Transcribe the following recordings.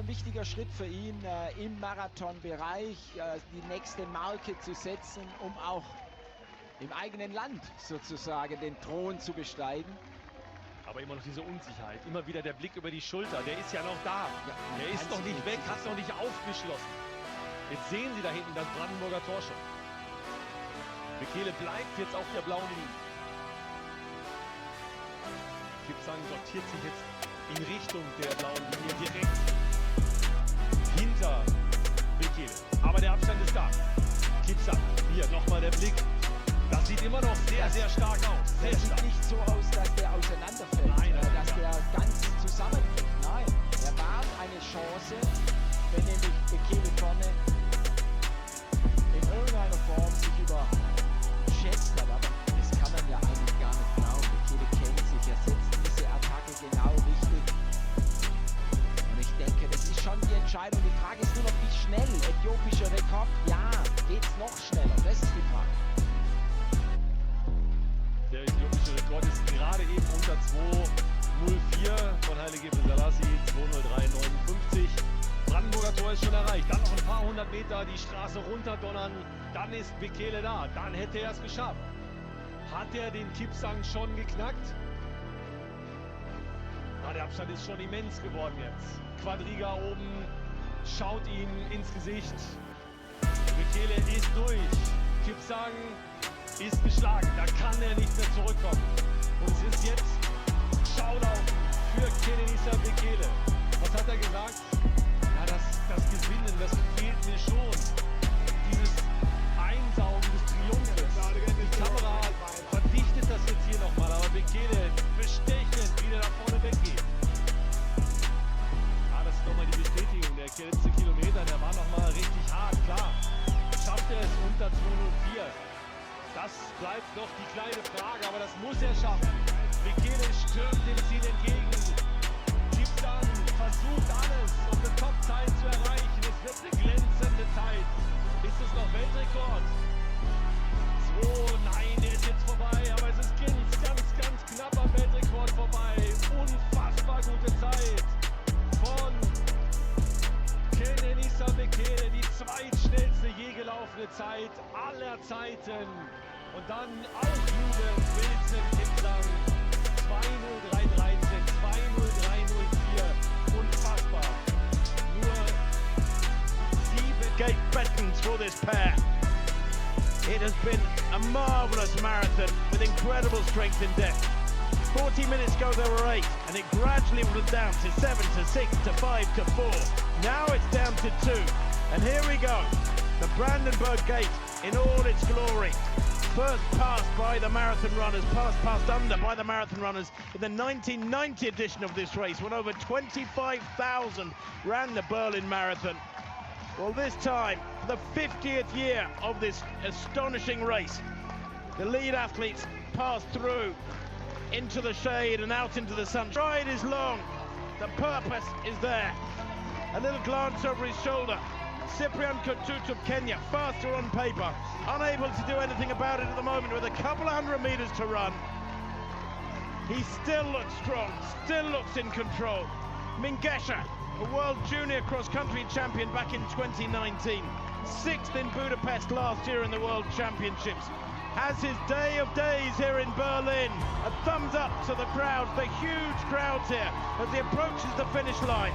ein wichtiger Schritt für ihn im Marathonbereich, die nächste Marke zu setzen, um auch im eigenen Land sozusagen den Thron zu besteigen. Aber immer noch diese Unsicherheit, immer wieder der Blick über die Schulter, der ist ja noch da. Ja, der ist noch nicht weg, hat noch nicht aufgeschlossen. Jetzt sehen Sie da hinten das Brandenburger Tor schon. Bekele bleibt jetzt auf der blauen Linie. Kipsang sortiert sich jetzt in Richtung der blauen Linie direkt hinter Bekele. Aber der Abstand ist da. Kipsang, hier nochmal der Blick. Das sieht immer noch sehr, sehr stark aus. Sehr stark. Sieht nicht so aus, dass der auseinanderfällt, nein, dass der ganz zusammenbricht. Nein, er warnt eine Chance, wenn nämlich Bekele vorne in irgendeiner Form sich überschätzt hat. Aber das kann man ja eigentlich gar nicht glauben. Bekele kennt sich, er setzt diese Attacke genau richtig. Und ich denke, das ist schon die Entscheidung. Die Frage ist nur noch, wie schnell. Äthiopischer Rekord, ja, geht's noch schneller? Das ist die Frage. Der äthiopische Rekord ist gerade eben unter 2:04 von Haile Gebrselassie, 2:03:59. Brandenburger Tor ist schon erreicht. Dann noch ein paar hundert Meter die Straße runterdonnern. Dann ist Bekele da. Dann hätte er es geschafft. Hat er den Kipsang schon geknackt? Na, der Abstand ist schon immens geworden jetzt. Quadriga oben schaut ihm ins Gesicht. Bekele ist durch. Kipsang ist geschlagen, da kann er nicht mehr zurückkommen. Und es ist jetzt Showdown für Kenenisa Bekele. Was hat er gesagt? Ja, das Gewinnen, das fehlt mir schon. Dieses Einsaugen des Triumphes. Die Kamera verdichtet das jetzt hier nochmal, aber Bekele bestechend wieder da vorne weggeht. Ja, das ist nochmal die Bestätigung. Der letzte Kilometer, der war nochmal richtig hart, klar. Schafft er es unter 2:04? Das bleibt noch die kleine Frage, aber das muss er schaffen. Bekele stürmt dem Ziel entgegen. Kipsang versucht alles, um eine Top-Zeit zu erreichen. Es wird eine glänzende Zeit. Ist es noch Weltrekord? 2, nein, der ist jetzt vorbei, aber es ist ganz knapp am Weltrekord vorbei. Unfassbar gute Zeit von Kenenisa Bekele, die zweitschnellste je gelaufene Zeit aller Zeiten. Und dann auch Jubel, Wilson, Kipsang, 2:03:13, 2:03:04, unfassbar. Nur 7 gate beckons for this pair. It has been a marvellous marathon with incredible strength and depth. 40 minutes ago there were 8, and it gradually went down to 7 to 6 to 5 to 4. Now it's down to 2, and here we go. The Brandenburg Gate in all its glory. First passed by the marathon runners, passed under by the marathon runners in the 1990 edition of this race, when over 25,000 ran the Berlin Marathon. Well, this time, the 50th year of this astonishing race, the lead athletes passed through into the shade and out into the sun. The ride is long, the purpose is there. A little glance over his shoulder. Cyprian Katutu of Kenya, faster on paper, unable to do anything about it at the moment with a couple of 100 meters to run. He still looks strong, still looks in control. Mingesha, a world junior cross-country champion back in 2019, 6th in Budapest last year in the World Championships, has his day of days here in Berlin. A thumbs up to the crowds, the huge crowds here as he approaches the finish line.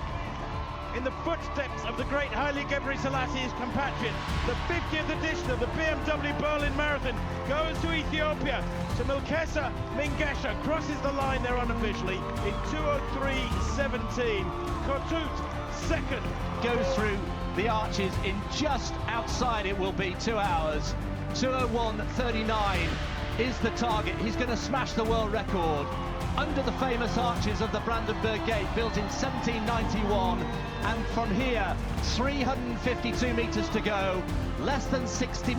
In the footsteps of the great Haile Gebrselassie compatriot, the 50th edition of the BMW Berlin Marathon goes to Ethiopia. So Milkesa Mingesha crosses the line there unofficially in 2:03:17. Kotut second. Goes through the arches in just outside, it will be 2 hours. 2:01:39 is the target. He's going to smash the world record under the famous arches of the Brandenburg Gate, built in 1791. And from here, 352 meters to go, less than 60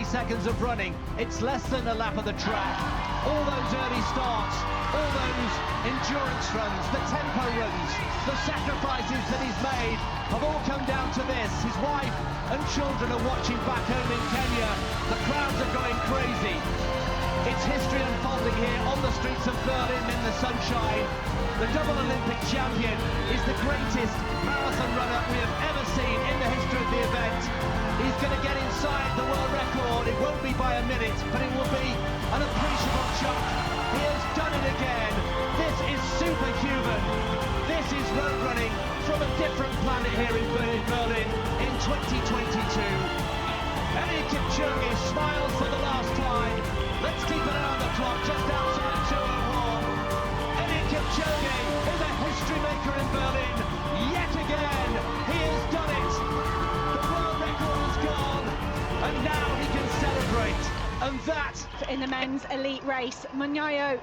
seconds of running. It's less than a lap of the track. All those early starts, all those endurance runs, the tempo runs, the sacrifices that he's made have all come down to this. His wife and children are watching back home in Kenya. The crowds are going crazy. It's history unfolding here on the streets of Berlin in the sunshine. The double Olympic champion is the greatest marathon runner we have ever seen in the history of the event. He's going to get inside the world record. It won't be by a minute, but it will be an appreciable chunk. He has done it again. This is superhuman. This is road running from a different planet here in Berlin in 2022. Eliud Kipchoge smiles for the last time. Let's keep an eye on the clock just outside 2:01. Eliud Kipchoge is a history maker in Berlin. Yet again, he has done it. The world record is gone, and now he can celebrate. And that, in the men's elite race, Munyeyo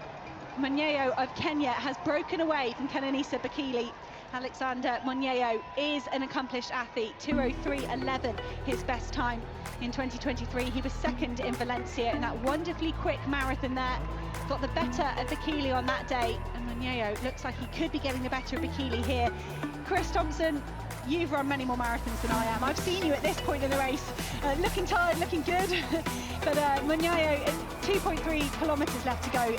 of Kenya has broken away from Kenenisa Bekele. Alexander Munyeyo is an accomplished athlete, 2:03.11 his best time in 2023. He was second in Valencia in that wonderfully quick marathon there. Got the better of Bekele on that day, and Munyeyo looks like he could be getting the better of Bekele here. Chris Thompson, you've run many more marathons than I am. I've seen you at this point in the race, looking tired, looking good. But Munyeyo, 2.3 kilometres left to go.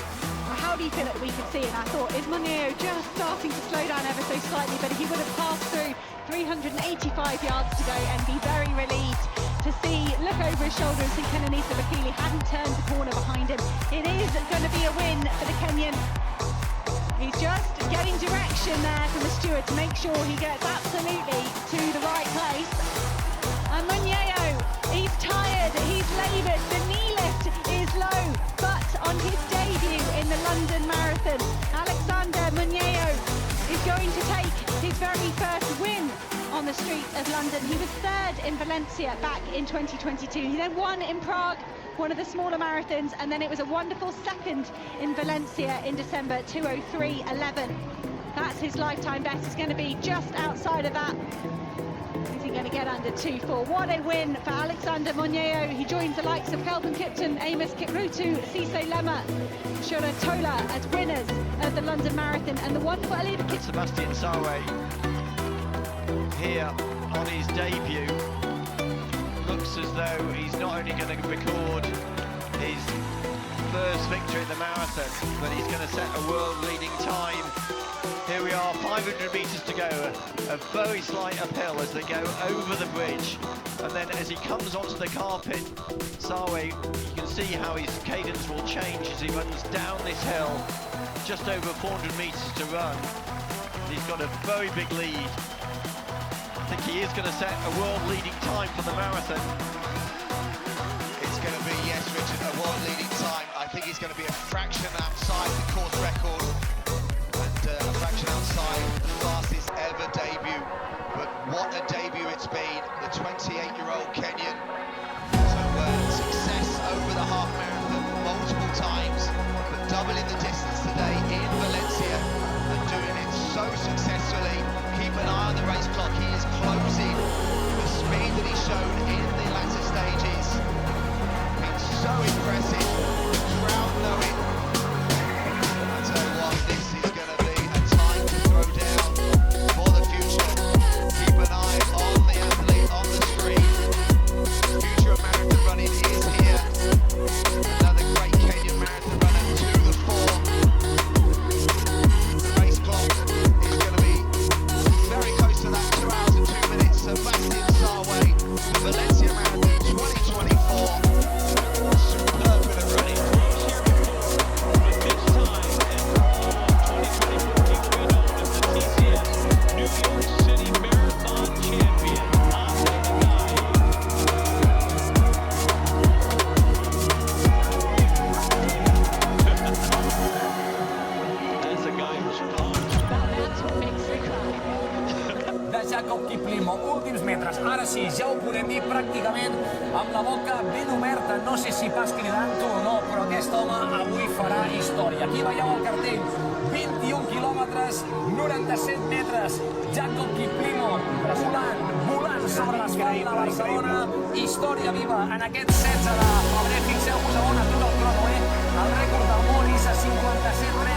How do you feel at the week of seeing? I thought, is Munyeyo just starting to slow down ever so slightly? But he would have passed through 385 yards to go and be very relieved to see, look over his shoulder and see Kenenisa Bekele hadn't turned the corner behind him. It is going to be a win for the Kenyan. He's just getting direction there from the steward to make sure he gets absolutely to the right place. And Munyeyo, he's tired, he's laboured, the knee lift is low, but on his debut in the London Marathon, Alexander Munyeyo is going to take his very first win on the streets of London. He was third in Valencia back in 2022. He then won in Prague, one of the smaller marathons, and then it was a wonderful second in Valencia in December, 2:03.11. That's his lifetime best. He's going to be just outside of that. Is he going to get under 2:04? What a win for Alexander Munyeyo. He joins the likes of Kelvin Kipton, Amos Kiprutu, Cisse Lema, Shura Tola as winners of the London Marathon, and the wonderful Eliud Kipchoge. Sebastian Sawe here on his debut looks as though he's not only going to record his first victory in the marathon, but he's going to set a world-leading time. Here we are, 500 metres to go, a very slight uphill as they go over the bridge, and then as he comes onto the carpet, Sawe, you can see how his cadence will change as he runs down this hill, just over 400 metres to run. He's got a very big lead. I think he is going to set a world-leading time for the marathon. It's going to be, yes, Richard, a world-leading time. I think he's going to be a fraction outside the course record and a fraction outside the fastest ever debut. But what a debut it's been, the 28-year-old Kenyan. So success over the half marathon multiple times, but doubling the distance today in Valencia and doing it so successfully. Keep an eye on the race clock. He is closing the speed that he's shown in the latter stages. It's so impressive. The crowd know it. I tell you what, this is going to be a time to throw down for the future. Keep an eye on the athlete on the screen. The future of marathon running is here. Another great Kenyan marathon runner to the fore. The race clock is going to be very close to that 2 hours and 2 minutes. Sebastian Sawe, the Valencia Marathon 2024. Superb bit of running. This time, and 2024 he will be known as the TCS New York City Marathon Champion. That's a guy who's pumped. That's what makes it cry. de Jacob Kiplimo, últims metres. Ara sí, ja ho podem dir pràcticament amb la boca ben oberta. No sé si pas cridant-ho o no, però aquest home avui farà història. Aquí veieu el cartell, 21 quilòmetres, 97 metres. Jacob Kiplimo, volant sobre l'asfalt de Barcelona. Història viva en aquest 16 de febrer. Fixeu-vos a on atura el crono, El rècord del món és a 57,3.